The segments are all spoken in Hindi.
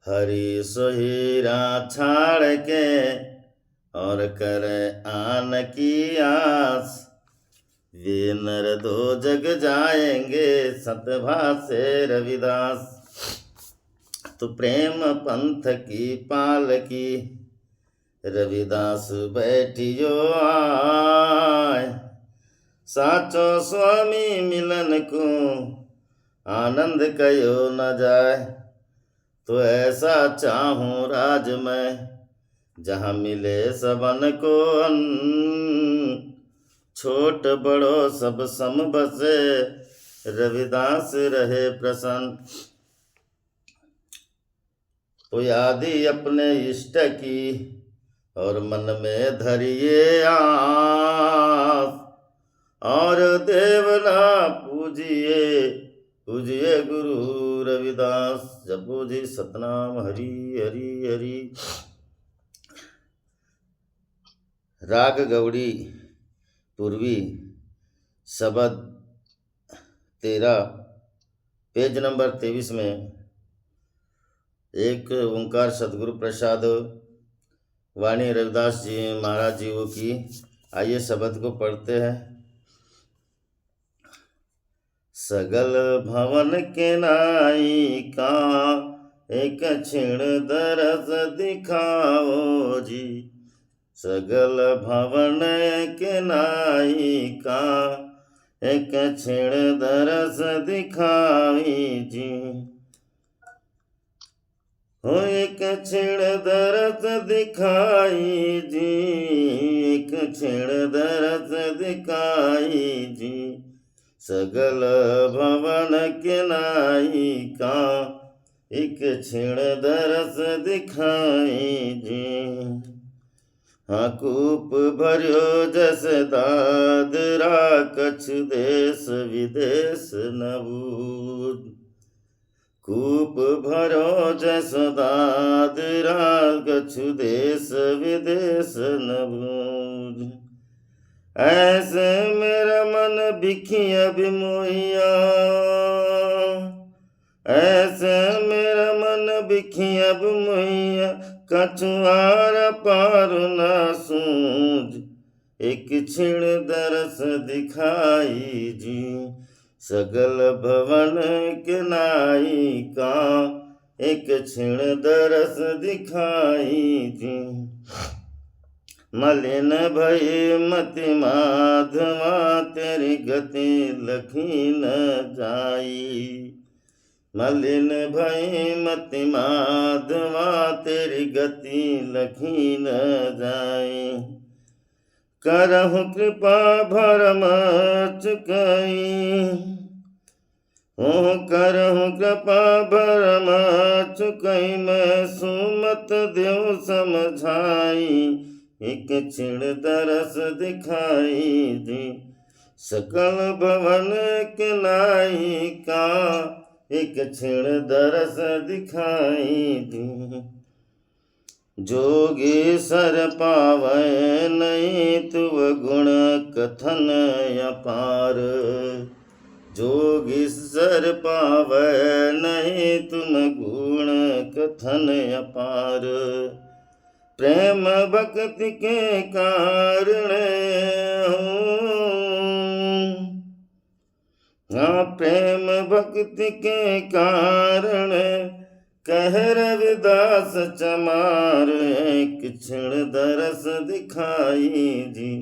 हरि सोहीरा छाड़ के और करे आन की आस। वे नर दो जग जाएंगे सतभा से रविदास। तो प्रेम पंथ की पालकी रविदास बैठियो आय। साचो स्वामी मिलन को आनंद कयो न जाए। तो ऐसा चाहूं राज में जहाँ मिले सबन को अन्न। छोट बड़ो सब सम बसे रविदास रहे प्रसन्न। तो यादी अपने इष्ट की और मन में धरिए आस। और देवना पूजिए पूजिए गुरु रविदास। जपो जी सतनाम हरि हरि हरि। राग गौड़ी पूर्वी शब्द 13 पेज नंबर 23 में एक ओंकार सदगुरु प्रसाद वाणी रविदास जी महाराज जी की। आइए शब्द को पढ़ते हैं। सगल भवन के नाई का एक क्षण दरस दिखाओ जी। सगल भवन के नाई का एक क्षण दरस दिखाई जी। हो एक क्षण दरस दिखाई जी। एक क्षण दरस दिखाई जी। सगल भवन के नाई का एक क्षण दरस दिखाई जी। हाँ कूप भर्यो जस दादरा कछ देश विदेश न बूझ। कूप भरो जस दादरा कछ देश विदेश न बूझ। ऐसे मेरा मन बिखिया बिमोहिया। ऐसे मेरा मन बिखिया बिमोहिया। कछुआर पार न सूझ। एक क्षण दरस दिखाई जी। सगल भवन के नाई का एक क्षण दरस दिखाई जी। मलिन भई मति माधवा तेरी गति लखी न जाई। मलिन भई मति माधवा तेरी गति लखी न जाई। करहु कृपा भरम चुकई। हो करहु कृपा भरम चुकई। मैं सुमत देव समझाई। एक क्षण दरस दिखाई जी। सकल भवन के नाई का एक क्षण दरस दिखाई जी। जोगी सर पावै नहीं तुव गुण कथन अपार। जोगी सर पावै नहीं तुम गुण कथन अपार। प्रेम भक्ति के कारण हाँ प्रेम भक्ति के कारण कह रविदास चमार। एक क्षण दरस दिखाई जी।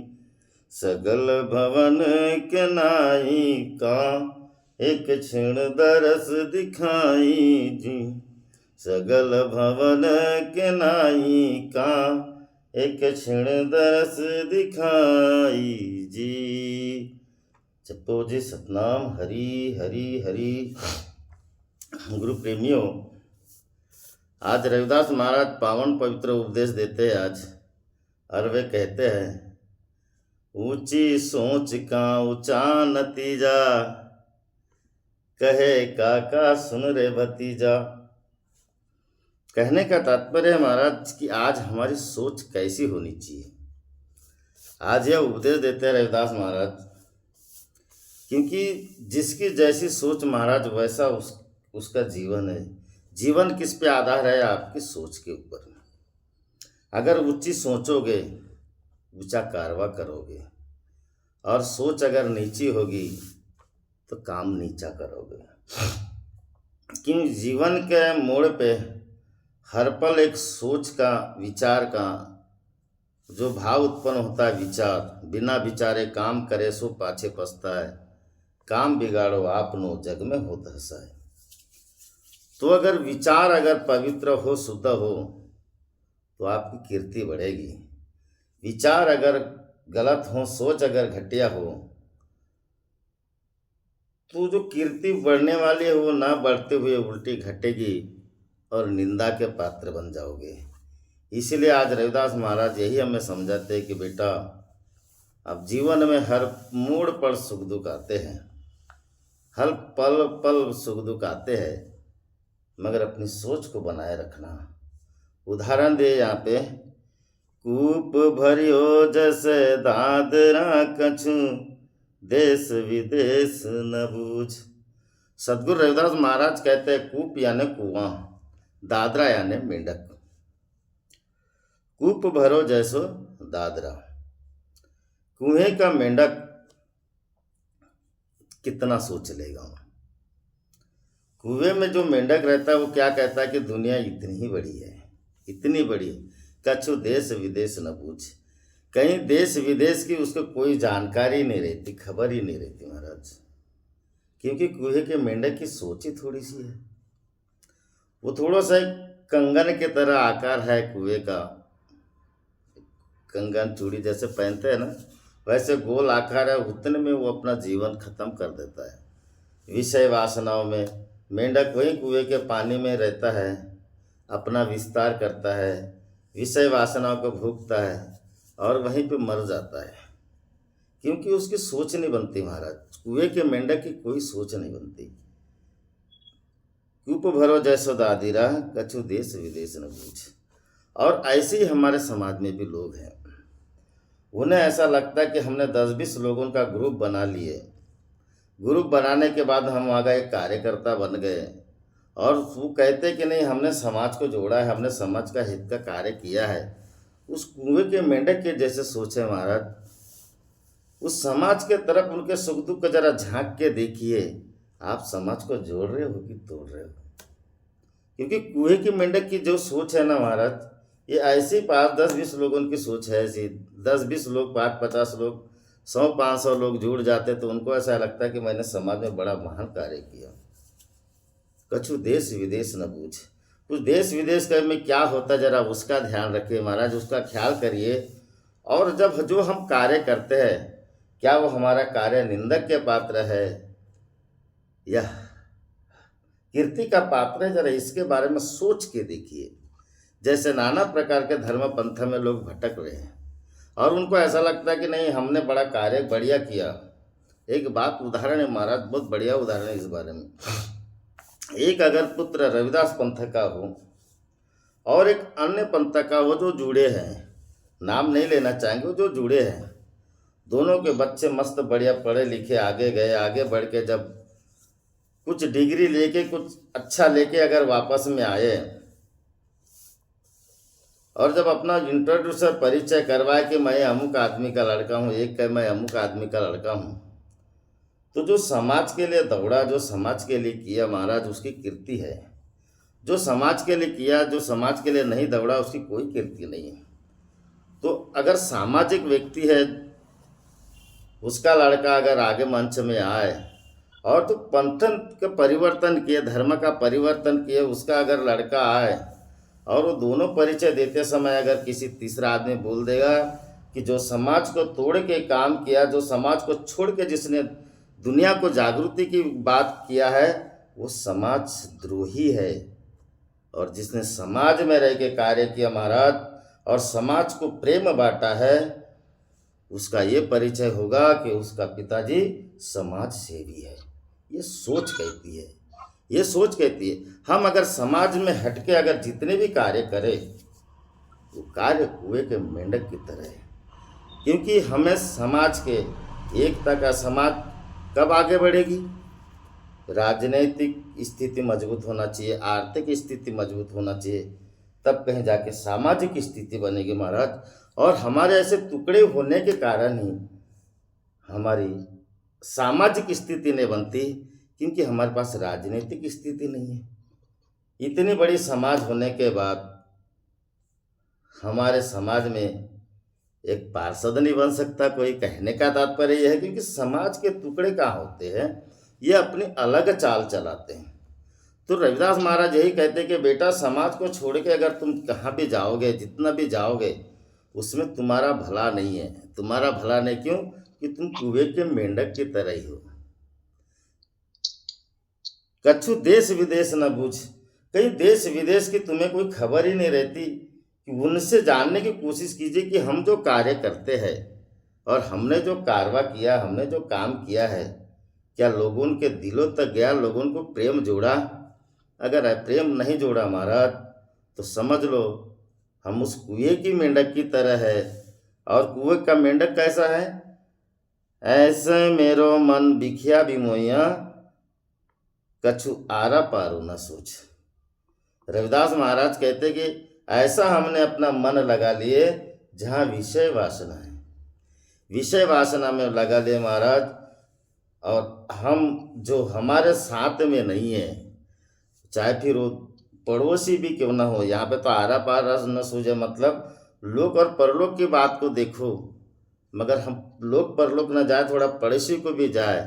सगल भवन के नाई का एक क्षण दरस दिखाई जी। सगल भवन के नाई का एक क्षण दरस दिखाई जी। जपो जी सतनाम हरि हरि हरि। गुरु प्रेमियों, आज रविदास महाराज पावन पवित्र उपदेश देते हैं आज। और वे कहते हैं ऊंची सोच का ऊंचा नतीजा। कहे काका सुन रे भतीजा। कहने का तात्पर्य है महाराज कि आज हमारी सोच कैसी होनी चाहिए। आज यह उपदेश देते हैं रविदास महाराज क्योंकि जिसकी जैसी सोच महाराज वैसा उसका जीवन है। जीवन किस पे आधार है? आपकी सोच के ऊपर। अगर ऊंची सोचोगे, ऊंचा कारवा करोगे, और सोच अगर नीची होगी तो काम नीचा करोगे। क्यों? जीवन के मोड़ पे हर पल एक सोच का, विचार का जो भाव उत्पन्न होता है, विचार बिना विचारे काम करे सो पाछे पछताए, काम बिगाड़ो आपनो जग में होत हसाए। तो अगर विचार अगर पवित्र हो, शुद्ध हो, तो आपकी कीर्ति बढ़ेगी। विचार अगर गलत हो, सोच अगर घटिया हो, तो जो कीर्ति बढ़ने वाली है वो ना बढ़ते हुए उल्टी घटेगी और निंदा के पात्र बन जाओगे। इसीलिए आज रविदास महाराज यही हमें समझाते हैं कि बेटा, अब जीवन में हर मोड़ पर सुख दुख आते हैं, हर पल पल सुख दुख आते हैं, मगर अपनी सोच को बनाए रखना। उदाहरण दे यहाँ पे, कूप भरियो जैसे दादरा कछु, देश विदेश न बूझ। सदगुरु रविदास महाराज कहते हैं, कूप यानी कुआं, दादरा यानी मेंढक। कूप भरो जैसो दादरा, कुएं का मेंढक कितना सोच लेगा। कुएं में जो मेंढक रहता है वो क्या कहता है कि दुनिया इतनी ही बड़ी है, इतनी बड़ी, कछु देश विदेश न पूछ। कहीं देश विदेश की उसको कोई जानकारी नहीं रहती, खबर ही नहीं रहती महाराज। क्योंकि कुएं के मेंढक की सोच ही थोड़ी सी है। वो थोड़ा सा कंगन के तरह आकार है कुएं का, कंगन चूड़ी जैसे पहनते हैं ना, वैसे गोल आकार है। उतने में वो अपना जीवन खत्म कर देता है विषय वासनाओं में। मेंढक वही कुएं के पानी में रहता है, अपना विस्तार करता है, विषय वासनाओं को भोगता है और वहीं पे मर जाता है। क्योंकि उसकी सोच नहीं बनती महाराज। कुएं के मेंढक की कोई सोच नहीं बनती। कूप भरो जैसो दादीरा, कछु देश विदेश न बूझ। और ऐसे ही हमारे समाज में भी लोग हैं, उन्हें ऐसा लगता है कि हमने 10-20 लोगों का ग्रुप बना लिए। ग्रुप बनाने के बाद हम वहाँ का एक कार्यकर्ता बन गए और वो कहते कि नहीं, हमने समाज को जोड़ा है, हमने समाज का हित का कार्य किया है। उस कुएं के मेंढक के जैसे सोचे महाराज। उस समाज के तरफ उनके सुख दुख को जरा झांक के देखिए, आप समाज को जोड़ रहे हो कि तोड़ रहे हो। क्योंकि कुएं के मेंढक की जो सोच है ना महाराज, ये ऐसी 5-10-20 लोगों की सोच है। ऐसी 10-20 लोग, 5-50 लोग, 100-500 लोग जुड़ जाते तो उनको ऐसा लगता है कि मैंने समाज में बड़ा महान कार्य किया। कछु देश विदेश न बूझ। कुछ देश विदेश का में क्या होता है जरा उसका ध्यान रखिए महाराज, उसका ख्याल करिए। और जब जो हम कार्य करते हैं, क्या वो हमारा कार्य निंदक के पात्र है या कीर्ति का पात्र है? जरा इसके बारे में सोच के देखिए। जैसे नाना प्रकार के धर्म पंथ में लोग भटक रहे हैं और उनको ऐसा लगता है कि नहीं, हमने बड़ा कार्य बढ़िया किया। एक बात उदाहरण है महाराज, बहुत बढ़िया उदाहरण है इस बारे में। एक अगर पुत्र रविदास पंथ का हो और एक अन्य पंथ का हो जो जुड़े हैं, नाम नहीं लेना चाहेंगे, वो जो जुड़े हैं, दोनों के बच्चे मस्त बढ़िया पढ़े लिखे आगे गए, आगे बढ़ के जब कुछ डिग्री लेके, कुछ अच्छा लेके अगर वापस में आए और जब अपना इंट्रोड्यूस से परिचय करवाए कि मैं अमुक आदमी का लड़का हूँ, एक कहे मैं अमुक आदमी का लड़का हूँ, तो जो समाज के लिए दौड़ा, जो समाज के लिए किया महाराज, उसकी कीर्ति है। जो समाज के लिए किया, जो समाज के लिए नहीं दौड़ा, उसकी कोई कीर्ति नहीं है। तो अगर सामाजिक व्यक्ति है, उसका लड़का अगर आगे मंच में आए और तो पंथन का परिवर्तन किए, धर्म का परिवर्तन किए, उसका अगर लड़का आए और वो दोनों परिचय देते समय अगर किसी तीसरा आदमी बोल देगा कि जो समाज को तोड़ के काम किया, जो समाज को छोड़ के जिसने दुनिया को जागृति की बात किया है, वो समाज द्रोही है। और जिसने समाज में रह के कार्य किया महाराज और समाज को प्रेम बांटा है, उसका ये परिचय होगा कि उसका पिताजी समाज सेवी है। ये सोच कहती है, ये सोच कहती है। हम अगर समाज में हटके अगर जितने भी कार्य करें, वो कार्य कुएं के मेंढक की तरह है। क्योंकि हमें समाज के एकता का, समाज कब आगे बढ़ेगी? राजनीतिक स्थिति मजबूत होना चाहिए, आर्थिक स्थिति मजबूत होना चाहिए, तब कहीं जाके सामाजिक स्थिति बनेगी महाराज। और हमारे ऐसे टुकड़े होने के कारण ही हमारी सामाजिक स्थिति नहीं बनती, क्योंकि हमारे पास राजनीतिक स्थिति नहीं है। इतनी बड़ी समाज होने के बाद हमारे समाज में एक पार्षद नहीं बन सकता कोई। कहने का तात्पर्य यह है, क्योंकि समाज के टुकड़े कहाँ होते हैं, ये अपनी अलग चाल चलाते हैं। तो रविदास महाराज यही कहते हैं कि बेटा, समाज को छोड़ के अगर तुम कहाँ भी जाओगे, जितना भी जाओगे, उसमें तुम्हारा भला नहीं है। तुम्हारा भला नहीं क्यों? कि तुम कुएं के मेंढक की तरह ही हो। कछु देश विदेश न बूझ। कहीं देश विदेश की तुम्हें कोई खबर ही नहीं रहती, कि उनसे जानने की कोशिश कीजिए कि हम जो कार्य करते हैं और हमने जो कारवा किया, हमने जो काम किया है, क्या लोगों के दिलों तक गया, लोगों को प्रेम जोड़ा? अगर प्रेम नहीं जोड़ा महाराज, तो समझ लो हम उस कुएं की मेंढक की तरह है। और कुएं का मेंढक कैसा है? ऐसे मेरो मन बिखिया भी मोइया, कछु आरा पारो न सोच। रविदास महाराज कहते कि ऐसा हमने अपना मन लगा लिए जहाँ विषय वासना है, विषय वासना में लगा लिए महाराज। और हम जो हमारे साथ में नहीं है, चाहे फिर वो पड़ोसी भी क्यों ना हो, यहाँ पे तो आरा पार रस न सूझे, मतलब लोक और परलोक की बात को देखो, मगर हम लोक परलोक न जाए, थोड़ा पड़ोसी को भी जाए।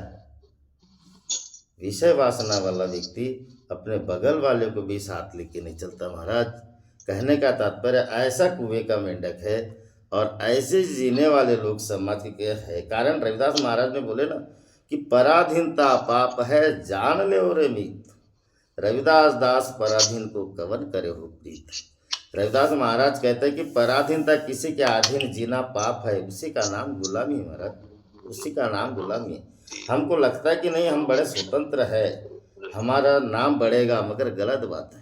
विषय वासना वाला व्यक्ति अपने बगल वाले को भी साथ लेके नहीं चलता महाराज। कहने का तात्पर्य ऐसा कुएं का मेंढक है, और ऐसे जीने वाले लोग समाज के है। कारण रविदास महाराज ने बोले ना कि पराधीनता पाप है, जान ले रे मीत। रविदास दास पराधीन को कवन करे हो प्रीत। रविदास महाराज कहते हैं कि पराधीनता, किसी के अधीन जीना पाप है, उसी का नाम गुलामी है महाराज, उसी का नाम गुलामी है। हमको लगता है कि नहीं, हम बड़े स्वतंत्र है, हमारा नाम बढ़ेगा, मगर गलत बात है।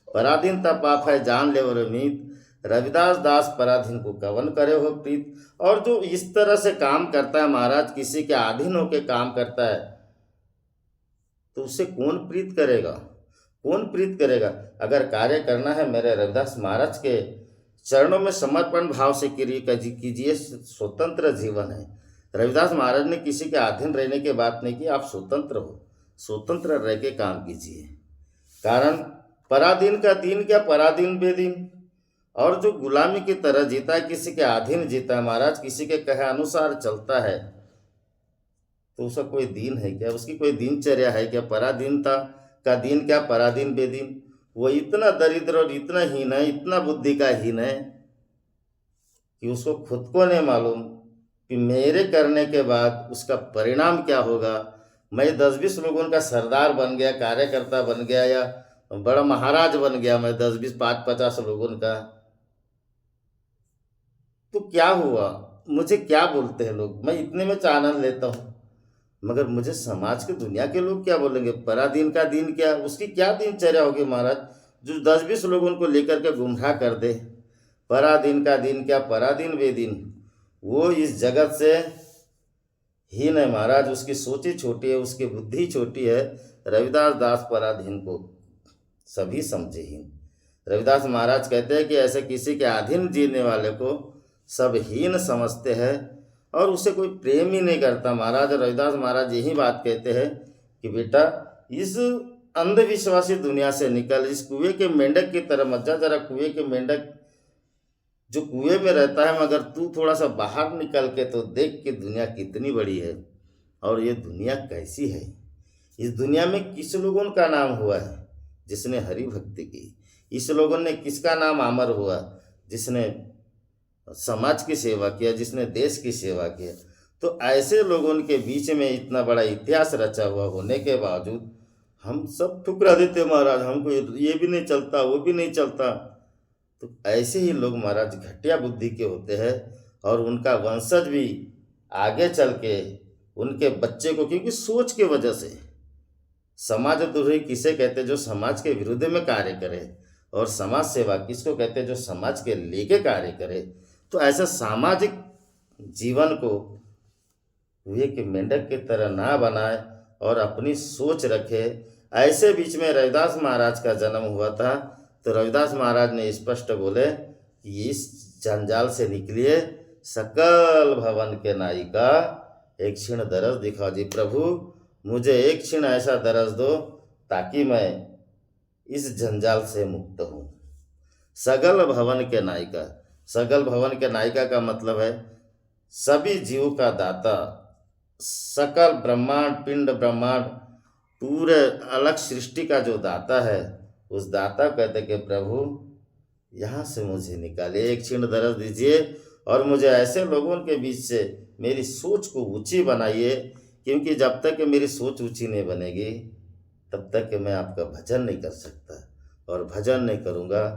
पराधीनता पाप है, जान ले और मीत। रविदास दास पराधीन को कवन करे हो प्रीत। और जो इस तरह से काम करता है महाराज, किसी के अधीन होकर काम करता है, तो उसे कौन प्रीत करेगा? कौन प्रीत करेगा? अगर कार्य करना है, मेरे रविदास महाराज के चरणों में समर्पण भाव से कीजिए। स्वतंत्र जीवन है। रविदास महाराज ने किसी के अधीन रहने की बात नहीं की, आप स्वतंत्र हो, स्वतंत्र रह के काम कीजिए। कारण पराधीन का दीन क्या, पराधीन बेदीन। और जो गुलामी की तरह जीता है, किसी के अधीन जीता है महाराज, किसी के कहे अनुसार चलता है, तो उसका कोई दीन है क्या? उसकी कोई दिनचर्या है क्या? पराधीनता का दीन क्या, पराधीन बेदीन। वो इतना दरिद्र और इतना हीन है, इतना बुद्धि का हीन है, कि उसको खुद को नहीं मालूम कि मेरे करने के बाद उसका परिणाम क्या होगा। मैं 10-20 लोगों का सरदार बन गया, कार्यकर्ता बन गया, या बड़ा महाराज बन गया मैं 10-20 5-50 लोगों का, तो क्या हुआ? मुझे क्या बोलते हैं लोग? मैं इतने में आनंद लेता हूँ, मगर मुझे समाज के दुनिया के लोग क्या बोलेंगे? पराधीन का दीन क्या, उसकी क्या दिनचर्या होगी महाराज, जो 10-20 लोगों को लेकर के गुमराह कर दे। पराधीन का दीन क्या, पराधीन बेदीन। वो इस जगत से हीन है महाराज, उसकी सोच ही छोटी है, उसकी बुद्धि छोटी है। रविदास दास पराधीन को सभी समझे हीन। रविदास महाराज कहते हैं कि ऐसे किसी के अधीन जीने वाले को सब हीन समझते हैं, और उसे कोई प्रेम ही नहीं करता महाराज। रविदास महाराज यही बात कहते हैं कि बेटा, इस अंधविश्वासी दुनिया से निकल, इस कुएं के मेंढक की तरह मत जा। जरा कुएं के मेंढक जो कुएं में रहता है, मगर तू थोड़ा सा बाहर निकल के तो देख कि दुनिया कितनी बड़ी है, और ये दुनिया कैसी है। इस दुनिया में किस लोगों का नाम हुआ है? जिसने हरि भक्ति की। इस लोगों ने किसका नाम अमर हुआ? जिसने समाज की सेवा किया, जिसने देश की सेवा किया। तो ऐसे लोगों के बीच में इतना बड़ा इतिहास रचा हुआ होने के बावजूद हम सब ठुकरा देते महाराज, हमको ये भी नहीं चलता, वो भी नहीं चलता। तो ऐसे ही लोग महाराज घटिया बुद्धि के होते हैं, और उनका वंशज भी आगे चल के उनके बच्चे को, क्योंकि सोच के वजह से समाजद्रोही किसे कहते? जो समाज के विरुद्ध में कार्य करे। और समाज सेवा किसको कहते? जो समाज के लेके कार्य करे। तो ऐसा सामाजिक जीवन को कुएं के मेंढक की तरह ना बनाए, और अपनी सोच रखे। ऐसे बीच में रविदास महाराज का जन्म हुआ था। तो रविदास महाराज ने स्पष्ट बोले कि इस जंजाल से निकलिए, सकल भवन के नायिका, एक क्षण दरस दिखा दी। प्रभु मुझे एक क्षण ऐसा दरस दो ताकि मैं इस जंजाल से मुक्त हूँ। सगल भवन के नायिका, सगल भवन के नायिका का मतलब है सभी जीव का दाता, सकल ब्रह्मांड पिंड ब्रह्मांड पूरे अलग सृष्टि का जो दाता है, उस दाता कहते कि प्रभु यहाँ से मुझे निकालिए, एक क्षण दरस दीजिए और मुझे ऐसे लोगों के बीच से मेरी सोच को ऊंची बनाइए, क्योंकि जब तक कि मेरी सोच ऊंची नहीं बनेगी तब तक कि मैं आपका भजन नहीं कर सकता, और भजन नहीं करूँगा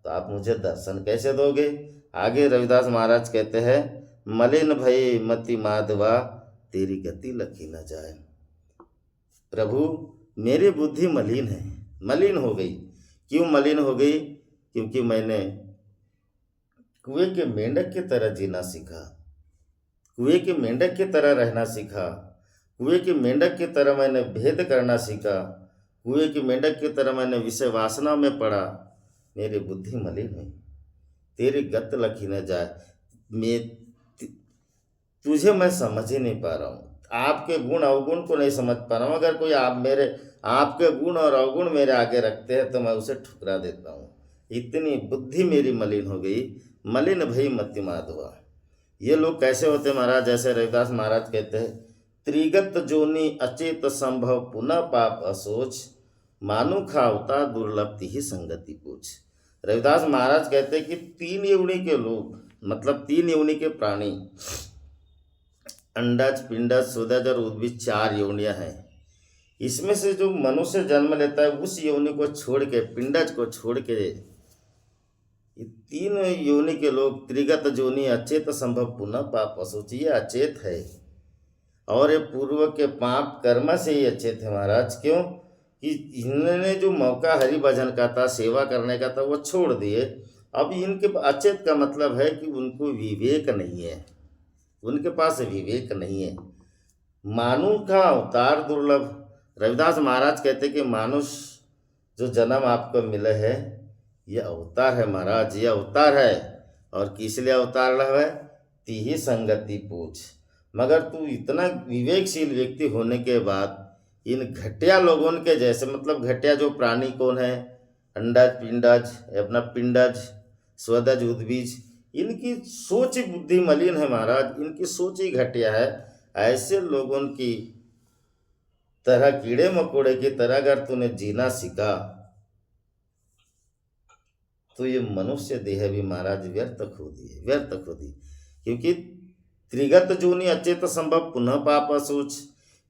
तो आप मुझे दर्शन कैसे दोगे। आगे रविदास महाराज कहते हैं, मलिन भई मति माधवा, तेरी गति लखी न जाए। प्रभु मेरी बुद्धि मलिन है, मलिन हो गई। क्यों मलिन हो गई? क्योंकि मैंने कुएं के मेंढक की तरह जीना सीखा, कुएं के मेंढक की तरह रहना सीखा, कुएं के मेंढक की तरह मैंने भेद करना सीखा, कुएं के मेंढक की तरह मैंने विषय वासना में पड़ा। मेरी बुद्धि मलिन है, तेरी गत लखी न जाए। मैं तुझे मैं समझ ही नहीं पा रहा हूँ, आपके गुण अवगुण को नहीं समझ पा रहा हूँ। अगर कोई आपके गुण और अवगुण मेरे आगे रखते हैं तो मैं उसे ठुकरा देता हूँ। इतनी बुद्धि मेरी मलिन हो गई, मलिन भई मति माधवा। ये लोग कैसे होते महाराज? जैसे रविदास महाराज कहते हैं, त्रिगत जोनी अचेत संभव पुनः पाप असोच, मानु खावता दुर्लभ ही संगति पूछ। रविदास महाराज कहते हैं कि 3 योनि के लोग, मतलब 3 योनि के प्राणी, अंडज पिंडज सुदज और उद्भिज 4 योनियां हैं। इसमें से जो मनुष्य जन्म लेता है उस योनि को छोड़ के, पिंडज को छोड़ के, ये 3 योनि के लोग, त्रिगत जोनि अचेत संभव पुनः पाप असोच, ये अचेत है और ये पूर्व के पाप कर्म से ही अचेत है महाराज। क्यों कि इन्होंने जो मौका हरि भजन का था, सेवा करने का था, वो छोड़ दिए। अब इनके अचेत का मतलब है कि उनको विवेक नहीं है, उनके पास विवेक नहीं है। मानव का अवतार दुर्लभ। रविदास महाराज कहते कि मानुष जो जन्म आपको मिले है, ये अवतार है महाराज, ये अवतार है। और किस लिए अवतार है? तीही संगति पूछ। मगर तू इतना विवेकशील व्यक्ति होने के बाद इन घटिया लोगों के जैसे, मतलब घटिया जो प्राणी कौन है? अंडज पिंडज, अपना पिंडज स्वदज उद्भिज, इनकी सोच ही बुद्धि मलिन है महाराज, इनकी सोच ही घटिया है। ऐसे लोगों की तरह, कीड़े मकोड़े की तरह अगर तूने जीना सीखा तो ये मनुष्य देह भी महाराज व्यर्थ खो दी, व्यर्थ खो दी। क्योंकि त्रिगत जोनि अचेत संभव पुनः पाप असोच,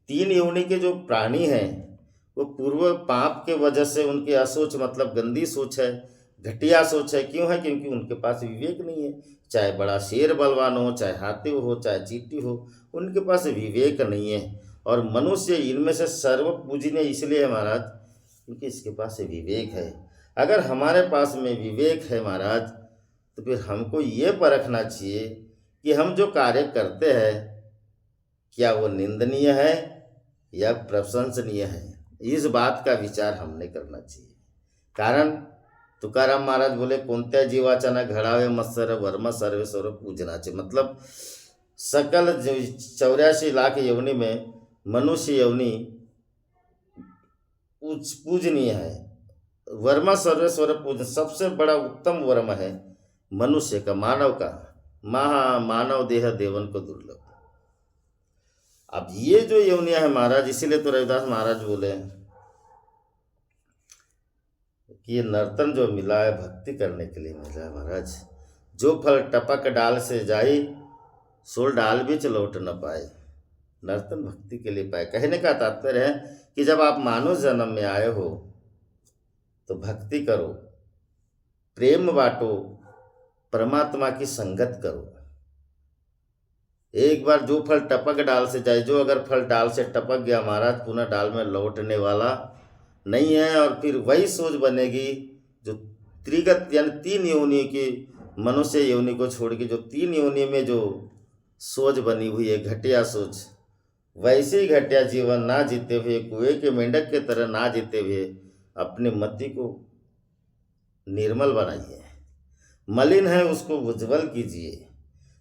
3 योनि के जो प्राणी हैं वो पूर्व पाप के वजह से उनकी असोच, मतलब गंदी सोच है, घटिया सोच है। क्यों है? क्योंकि उनके पास विवेक नहीं है। चाहे बड़ा शेर बलवान हो, चाहे हाथी हो, चाहे चींटी हो, उनके पास विवेक नहीं है। और मनुष्य इनमें से सर्व पूजनीय इसलिए है महाराज क्योंकि इसके पास विवेक है। अगर हमारे पास में विवेक है महाराज, तो फिर हमको ये परखना चाहिए कि हम जो कार्य करते हैं क्या वो निंदनीय है या प्रशंसनीय है। इस बात का विचार हमने करना चाहिए। कारण तुकाराम महाराज बोले, कोणत्या जीवाचा न घडावे मत्सर वर्म सर्वेश्वर पूजनाचे। मतलब सकल 84 लाख योनि में मनुष्य योनि पूजनीय है। वर्मा सर्वेश्वर पूजन, सबसे बड़ा उत्तम वर्म है मनुष्य का, मानव का। मानव देह देवन को दुर्लभ। अब ये जो योनियां है महाराज, इसीलिए तो रविदास महाराज बोले कि ये नर्तन जो मिला है भक्ति करने के लिए मिला है महाराज। जो फल टपक डाल से जाई, सो डाल बीच लौट न पाए। नर्तन भक्ति के लिए पाए। कहने का तात्पर्य है कि जब आप मानव जन्म में आए हो तो भक्ति करो, प्रेम बांटो, परमात्मा की संगत करो। एक बार जो फल टपक डाल से जाए, जो अगर फल डाल से टपक गया महाराज, पुनः डाल में लौटने वाला नहीं है। और फिर वही सोच बनेगी जो त्रिगत यानी 3 योनि की, मनुष्य योनि को छोड़ के जो 3 योनि में जो सोच बनी हुई है, घटिया सोच, वैसे ही घटिया जीवन ना जीते हुए, कुएं के मेंढक के तरह ना जीते हुए, अपनी मति को निर्मल बनाइए। मलिन है उसको उज्जवल कीजिए।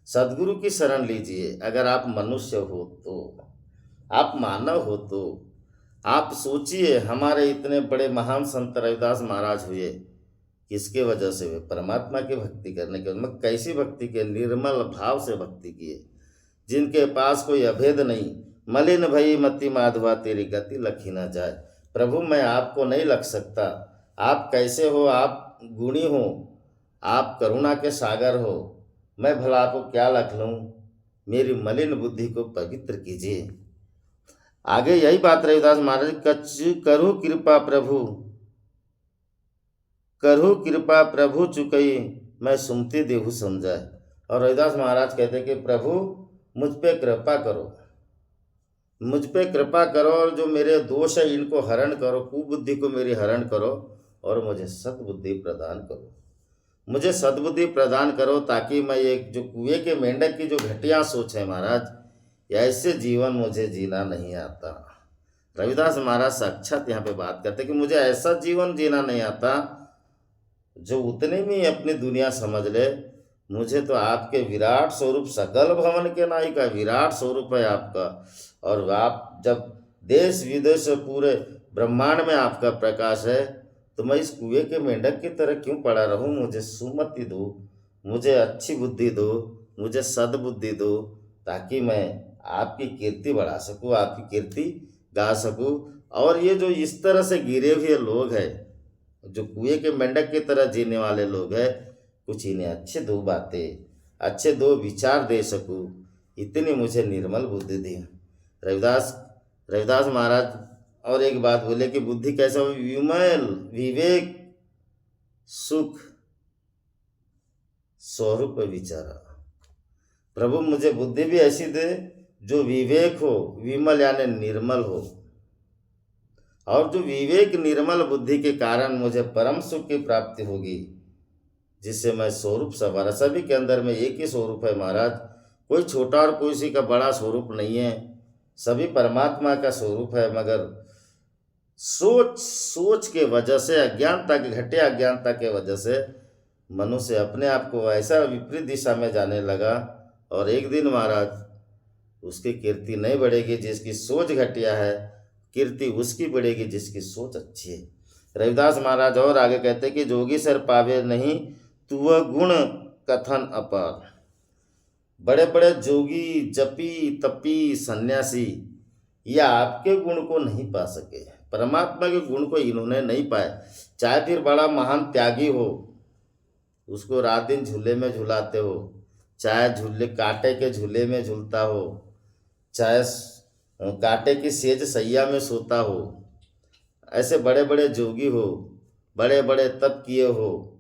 सदगुरु की शरण लीजिए। अगर आप मनुष्य हो तो, आप मानव हो तो, आप सोचिए हमारे इतने बड़े महान संत रविदास महाराज हुए, किसके वजह से हुए? परमात्मा की भक्ति करने के, मतलब कैसी भक्ति के? निर्मल भाव से भक्ति किए, जिनके पास कोई अभेद नहीं। मलिन भई मति माधवा तेरी गति लखी ना जाए। प्रभु मैं आपको नहीं लग सकता। आप कैसे हो? आप गुणी हो, आप करुणा के सागर हो। मैं भला आपको क्या लख लूँ? मेरी मलिन बुद्धि को पवित्र कीजिए। आगे यही बात रविदास महाराज, कच करहु कृपा प्रभु, करहु कृपा प्रभु चुकई, मैं सुमति देहु समझाए। और रविदास महाराज कहते हैं कि प्रभु मुझ पे कृपा करो, मुझ पे कृपा करो, और जो मेरे दोष है इनको हरण करो, कुबुद्धि को मेरी हरण करो, और मुझे सद्बुद्धि प्रदान करो। मुझे सद्बुद्धि प्रदान करो ताकि मैं एक जो कुएं के मेंढक की जो घटिया सोच है महाराज, ऐसे जीवन मुझे जीना नहीं आता। रविदास महाराज साक्षात यहाँ पे बात करते कि मुझे ऐसा जीवन जीना नहीं आता जो उतने में ही अपनी दुनिया समझ ले। मुझे तो आपके विराट स्वरूप, सकल भवन के नायिका विराट स्वरूप है आपका, और आप जब देश विदेश पूरे ब्रह्मांड में आपका प्रकाश है, तो मैं इस कुएं के मेंढक की तरह क्यों पड़ा रहूं? मुझे सुमति दो, मुझे अच्छी बुद्धि दो, मुझे सद्बुद्धि दो, ताकि मैं आपकी कीर्ति बढ़ा सकूं, आपकी कीर्ति गा सकूं। और ये जो इस तरह से गिरे हुए लोग हैं, जो कुएं के मेंढक की तरह जीने वाले लोग हैं, कुछ इन्हें अच्छे दो बातें, अच्छे दो विचार दे सकूं, इतनी मुझे निर्मल बुद्धि दी। रविदास रविदास महाराज और एक बात बोले कि बुद्धि कैसा हो? विमल विवेक सुख स्वरूप विचारा। प्रभु मुझे बुद्धि भी ऐसी दे जो विवेक हो, विमल यानी निर्मल हो, और जो विवेक निर्मल बुद्धि के कारण मुझे परम सुख की प्राप्ति होगी, जिससे मैं स्वरूप सवारा। सभी के अंदर में एक ही स्वरूप है महाराज, कोई छोटा और कोई सी का बड़ा स्वरूप नहीं है, सभी परमात्मा का स्वरूप है। मगर सोच के वजह से, अज्ञानता की घटिया अज्ञानता के वजह से मनुष्य अपने आप को ऐसा विपरीत दिशा में जाने लगा, और एक दिन महाराज उसकी कीर्ति नहीं बढ़ेगी जिसकी सोच घटिया है, कीर्ति उसकी बढ़ेगी जिसकी सोच अच्छी है। रविदास महाराज और आगे कहते हैं कि जोगी सर पावे नहीं तू वह गुण कथन अपार। बड़े बड़े जोगी, जपी, तपी, सन्यासी ये आपके गुण को नहीं पा सके, परमात्मा के गुण को इन्होंने नहीं पाए। चाहे फिर बड़ा महान त्यागी हो, उसको रात दिन झूले में झुलाते हो, चाहे झूले कांटे के झूले में झूलता हो, चाहे कांटे की सेज सैया में सोता हो, ऐसे बड़े बड़े जोगी हो, बड़े बड़े तप किए हो,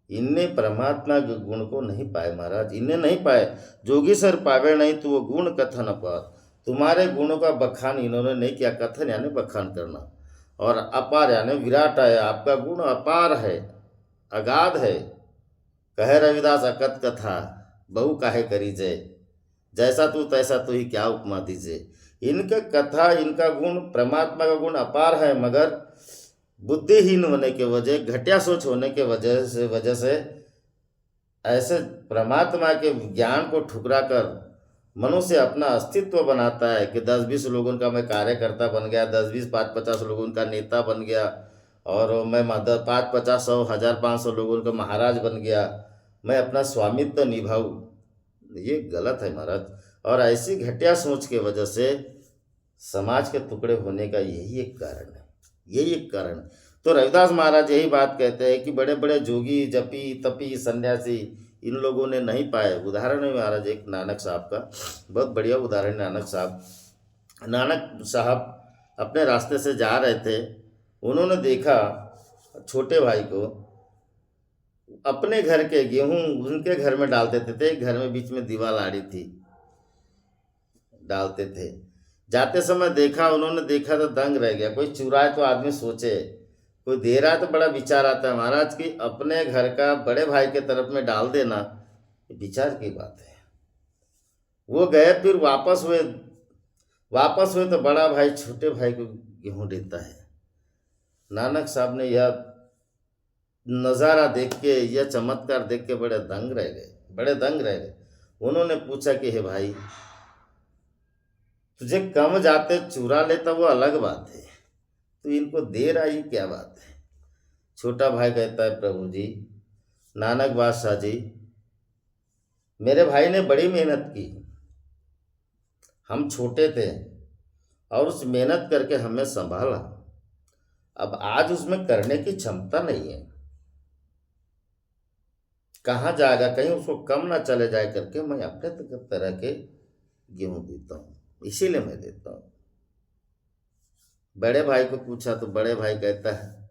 इनने परमात्मा के गुण को नहीं पाए महाराज, इन्हें नहीं पाए। जोगी सर पावे नहीं तो वो गुण कथन अपार, तुम्हारे गुणों का बखान इन्होंने नहीं किया। कथन यानी बखान करना, और अपार यानी विराट है, आपका गुण अपार है, अगाध है। कहे रविदास अकथ कथा बहु काहे करी जय, जैसा तू तैसा तू ही क्या उपमा दीजिए। इनका कथा, इनका गुण, परमात्मा का गुण अपार है, मगर बुद्धिहीन होने के वजह, घटिया सोच होने के वजह से ऐसे परमात्मा के ज्ञान को ठुकरा कर मनुष्य अपना अस्तित्व बनाता है कि 10-20 लोगों का मैं कार्यकर्ता बन गया, 10-20, 5-50 लोगों का नेता बन गया, और मैं 5-50, 100, 1000-500 लोगों का महाराज बन गया, मैं अपना स्वामित्व निभाऊँ। ये गलत है महाराज, और ऐसी घटिया सोच के वजह से समाज के टुकड़े होने का यही एक कारण है, यही एक कारण। तो रविदास महाराज यही बात कहते हैं कि बड़े बड़े जोगी, जपी, तपी, सन्यासी इन लोगों ने नहीं पाए। उदाहरण है महाराज एक नानक साहब का, बहुत बढ़िया उदाहरण। नानक साहब अपने रास्ते से जा रहे थे, उन्होंने देखा छोटे भाई को अपने घर के गेहूं उनके घर में डाल देते थे, घर में बीच में दीवार आड़ी थी, डालते थे। जाते समय देखा, उन्होंने देखा तो दंग रह गया। कोई चुराए तो आदमी सोचे, कोई दे रहा है तो बड़ा विचार आता है महाराज कि अपने घर का बड़े भाई के तरफ में डाल देना, विचार की बात है। वो गए, फिर वापस हुए, वापस हुए तो बड़ा भाई छोटे भाई को गेहूं देता है। नानक साहब ने यह नज़ारा देख के, यह चमत्कार देख के बड़े दंग रह गए, बड़े दंग रह गए। उन्होंने पूछा कि हे भाई, तुझे कम जाते चुरा लेता वो अलग बात है, तो इनको दे रहा ही क्या बात है। छोटा भाई कहता है, प्रभु जी, नानक बादशाह जी, मेरे भाई ने बड़ी मेहनत की, हम छोटे थे और उस मेहनत करके हमें संभाला, अब आज उसमें करने की क्षमता नहीं है, कहाँ जाएगा, कहीं उसको कम ना चले जाए करके मैं अपने तरह के गेहूं देता हूँ, इसीलिए मैं देता हूँ। बड़े भाई को पूछा तो बड़े भाई कहता है,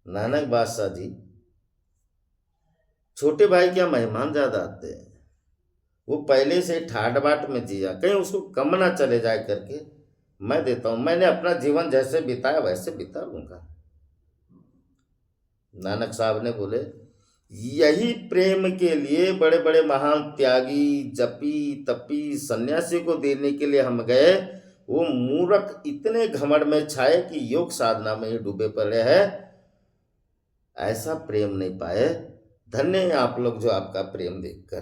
नानक बादशाह जी, छोटे भाई क्या मेहमान ज्यादा आते हैं, वो पहले से ठाट बाट में जिया, कहीं उसको कम ना चले जाए करके मैं देता हूं, मैंने अपना जीवन जैसे बिताया वैसे बिता लूंगा। नानक साहब ने बोले, यही प्रेम के लिए बड़े बड़े महान त्यागी, जपी तपी सन्यासी को देने के लिए हम गए, वो मूर्ख इतने घमंड में छाए कि योग साधना में ही डूबे पड़े हैं, ऐसा प्रेम नहीं पाए। धन्य है आप लोग जो आपका प्रेम देखकर।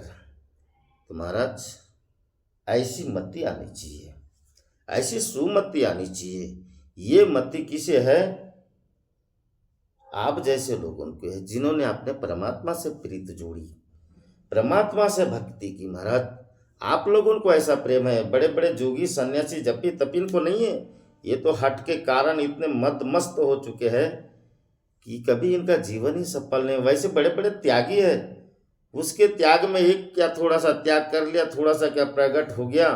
तो महाराज, ऐसी मति आनी चाहिए, ऐसी सुमति आनी चाहिए। ये मति किसे है? आप जैसे लोगों को है, जिन्होंने अपने परमात्मा से प्रीत जोड़ी, परमात्मा से भक्ति की। महाराज, आप लोगों को ऐसा प्रेम है, बड़े बड़े जोगी सन्यासी जपी तपिन को नहीं है। ये तो हट के कारण इतने मद मस्त हो चुके हैं कि कभी इनका जीवन ही सफल नहीं। वैसे बड़े बड़े त्यागी है, उसके त्याग में एक क्या थोड़ा सा त्याग कर लिया, थोड़ा सा क्या प्रकट हो गया,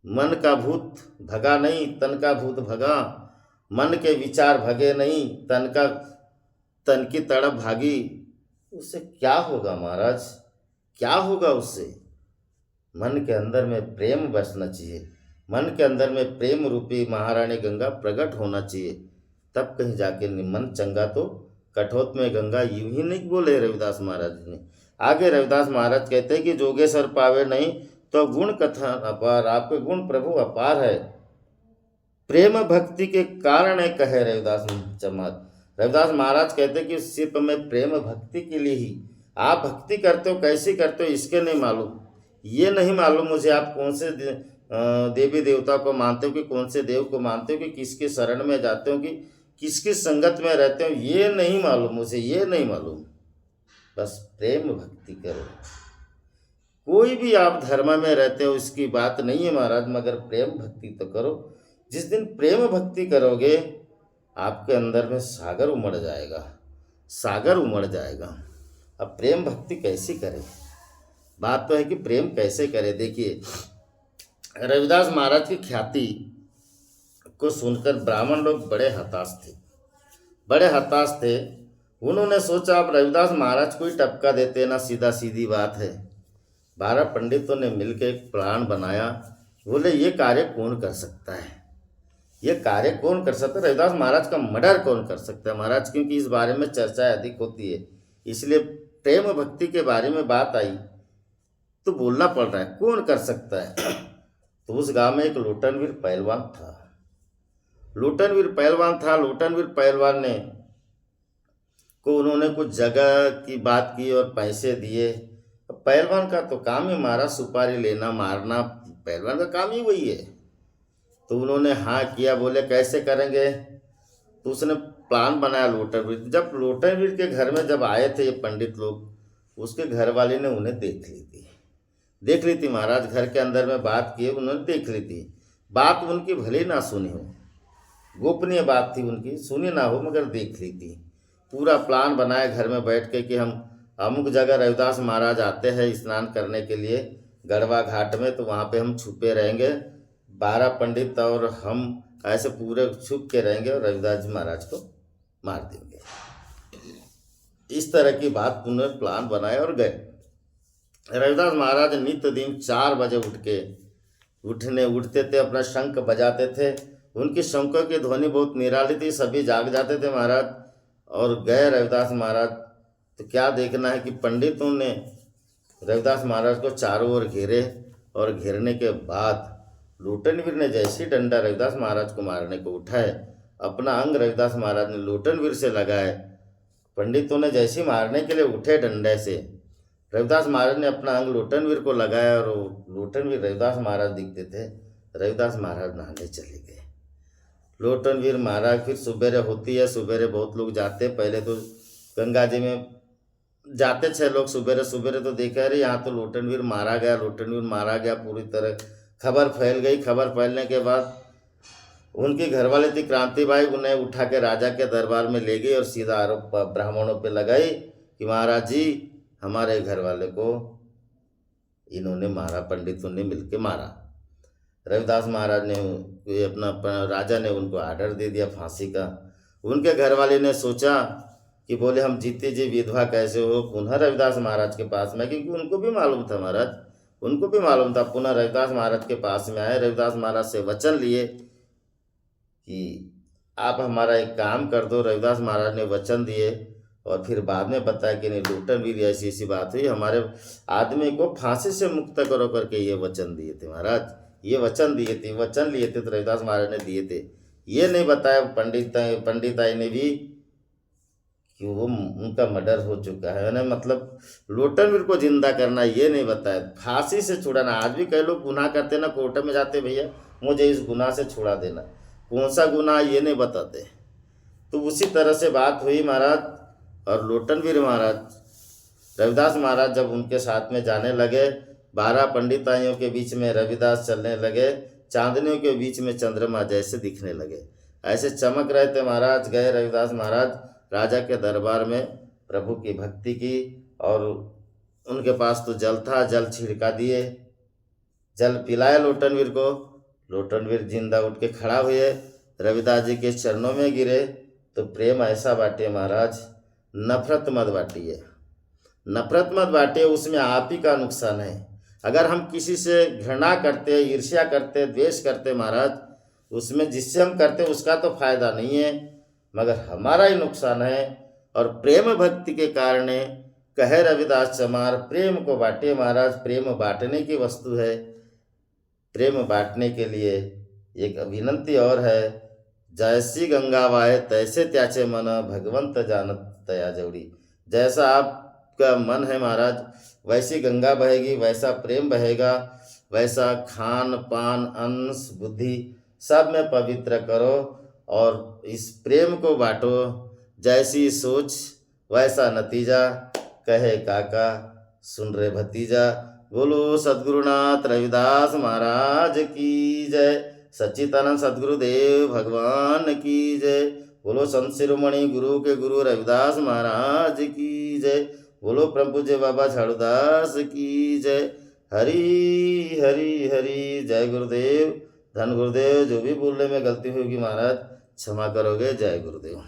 मन का भूत भगा नहीं, तन का भूत भगा, मन के विचार भगे नहीं, तन की तड़प भागी। उससे क्या होगा महाराज, क्या होगा उससे? मन के अंदर में प्रेम बसना चाहिए, मन के अंदर में प्रेम रूपी महारानी गंगा प्रकट होना चाहिए, तब कहीं जाके मन चंगा। तो कठोत में गंगा, यूं ही नहीं बोले रविदास महाराज ने। आगे रविदास महाराज कहते हैं कि जोगेश्वर पावे नहीं तो गुण कथा अपार, आपके गुण प्रभु अपार है, प्रेम भक्ति के कारण है, कहे रविदास चमार। रविदास महाराज कहते हैं कि सिर्फ में प्रेम भक्ति के लिए ही आप भक्ति करते हो, कैसे करते हो इसके नहीं मालूम, ये नहीं मालूम मुझे आप कौन से देवी देवता को मानते हो, कि कौन से देव को मानते हो, कि किसके शरण में जाते हो, कि किसकी संगत में रहते हो, ये नहीं मालूम मुझे, ये नहीं मालूम। बस प्रेम भक्ति करो। कोई भी आप धर्म में रहते हो इसकी बात नहीं है महाराज, मगर प्रेम भक्ति तो करो। जिस दिन प्रेम भक्ति करोगे, आपके अंदर में सागर उमड़ जाएगा, सागर उमड़ जाएगा। अब प्रेम भक्ति कैसी करें? बात तो है कि प्रेम कैसे करें। देखिए, रविदास महाराज की ख्याति को सुनकर ब्राह्मण लोग बड़े हताश थे, बड़े हताश थे। उन्होंने सोचा अब रविदास महाराज को ही टपका देते ना, सीधा सीधी बात है। 12 पंडितों ने मिलकर एक प्लान बनाया। बोले ये कार्य कौन कर सकता है, ये कार्य कौन कर सकता है, रविदास महाराज का मर्डर कौन कर सकता है महाराज, क्योंकि इस बारे में चर्चा अधिक होती है, इसलिए प्रेम भक्ति के बारे में बात आई तो बोलना पड़ रहा है, कौन कर सकता है। तो उस गांव में एक लूटनवीर पहलवान था, लूटनवीर पहलवान था। लूटनवीर पहलवान ने को उन्होंने कुछ जगह की बात की और पैसे दिए। पहलवान का तो काम ही मारा सुपारी लेना मारना, पहलवान का काम ही वही है। तो उन्होंने हाँ किया, बोले कैसे करेंगे। तो उसने प्लान बनाया लूटनवीर। जब लूटनवीर के घर में जब आए थे ये पंडित लोग, उसके घर वाले ने उन्हें देख ली थी महाराज, घर के अंदर में बात किए उन्होंने देख ली थी। बात उनकी भले ना सुनी हो, गोपनीय बात थी उनकी, सुनी ना हो, मगर देख ली थी। पूरा प्लान बनाया घर में बैठ के कि हम अमुक जगह रविदास महाराज आते हैं स्नान करने के लिए गढ़वा घाट में, तो वहाँ पे हम छुपे रहेंगे, 12 पंडित और हम ऐसे पूरे छुप के रहेंगे और रविदास जी महाराज को मार देंगे। इस तरह की बात उन्होंने प्लान बनाया और गए। रविदास महाराज नित्य दिन 4 बजे उठते थे, अपना शंख बजाते थे। उनकी शंखों की ध्वनि बहुत निराली थी, सभी जाग जाते थे महाराज। और गए रविदास महाराज, तो क्या देखना है कि पंडितों ने रविदास महाराज को चारों ओर घेरे और घेरने के बाद लूटनवीर ने जैसे ही डंडा रविदास महाराज को मारने को उठाए, अपना अंग रविदास महाराज ने लूटनवीर से लगाए। पंडितों ने जैसे ही मारने के लिए उठे डंडे से, रविदास महाराज ने अपना अंग लूटनवीर को लगाया और लूटनवीर रविदास महाराज दिखते थे। रविदास महाराज नहाने चले गए। लूटनवीर महाराज फिर सुबेरे होती है, सुबेरे बहुत लोग जाते, पहले तो गंगा जी में जाते 6 लोग सुबेरे सुबेरे, तो देखा अरे यहाँ तो लूटनवीर मारा गया, लूटनवीर मारा गया, पूरी तरह खबर फैल गई। खबर फैलने के बाद उनकी घरवाली थी क्रांतिबाई, उन्हें उठा के राजा के दरबार में ले गई और सीधा आरोप ब्राह्मणों पे लगाई कि महाराज जी हमारे घरवाले को इन्होंने मारा, पंडितों ने मिलके मारा। रविदास महाराज ने ये अपना राजा ने उनको आर्डर दे दिया फांसी का। उनके घरवाले ने सोचा कि बोले हम जीते जी विधवा कैसे हो, पुनः रविदास महाराज के पास में, क्योंकि उनको भी मालूम था महाराज, उनको भी मालूम था। पुनः रविदास महाराज के पास में आए, रविदास महाराज से वचन लिए कि आप हमारा एक काम कर दो। रविदास महाराज ने वचन दिए और फिर बाद में बताया कि नहीं लूटनवीर ऐसी ऐसी बात हुई, हमारे आदमी को फांसी से मुक्त करो करके ये वचन दिए थे महाराज, ये वचन दिए थे, वचन लिए थे तो रविदास महाराज ने दिए थे। ये नहीं बताया पंडिताई ने भी कि वो उनका मर्डर हो चुका है ना, मतलब लूटनवीर को जिंदा करना ये नहीं बताया, फांसी से छुड़ाना। आज भी कई लोग गुनाह करते ना, कोर्ट में जाते भैया मुझे इस गुनाह से छुड़ा देना, कौन सा गुनाह ये नहीं बताते। तो उसी तरह से बात हुई महाराज। और लूटनवीर महाराज रविदास महाराज जब उनके साथ में जाने लगे, 12 पंडिताइयों के बीच में रविदास चलने लगे, चांदनियों के बीच में चंद्रमा जैसे दिखने लगे, ऐसे चमक रहे थे महाराज। गए रविदास महाराज राजा के दरबार में, प्रभु की भक्ति की, और उनके पास तो जल था, जल छिड़का दिए, जल पिलाया लूटनवीर को। लूटनवीर जिंदा उठ के खड़ा हुए, रविदास जी के चरणों में गिरे। तो प्रेम ऐसा बांटे महाराज, नफरत मत बांटिए, नफरत मत बांटिए, उसमें आप ही का नुकसान है। अगर हम किसी से घृणा करते, ईर्ष्या करते, द्वेष करते महाराज, उसमें जिससे हम करते उसका तो फायदा नहीं है, मगर हमारा ही नुकसान है। और प्रेम भक्ति के कारण कहे रविदास चमार, प्रेम को बांटे महाराज, प्रेम बांटने की वस्तु है। प्रेम बांटने के लिए एक विनंती और है, जैसी गंगा वाहे तैसे त्याचे मन, भगवंत जानत तया जोड़ी। जैसा आपका मन है महाराज, वैसी गंगा बहेगी, वैसा प्रेम बहेगा, वैसा खान पान अन्न बुद्धि सब में पवित्र करो और इस प्रेम को बांटो। जैसी सोच वैसा नतीजा, कहे काका सुन रे भतीजा। बोलो सद्गुरुनाथ रविदास महाराज की जय, सच्चिदानंद सद्गुरुदेव भगवान की जय। बोलो संत शिरोमणि गुरु के गुरु रविदास महाराज की जय। बोलो परम पूज्य बाबा झाड़ूदास की जय। हरि हरि हरि, जय गुरुदेव, धन गुरुदेव। जो भी बोलने में गलती होगी महाराज क्षमा करोगे, जय गुरुदेव।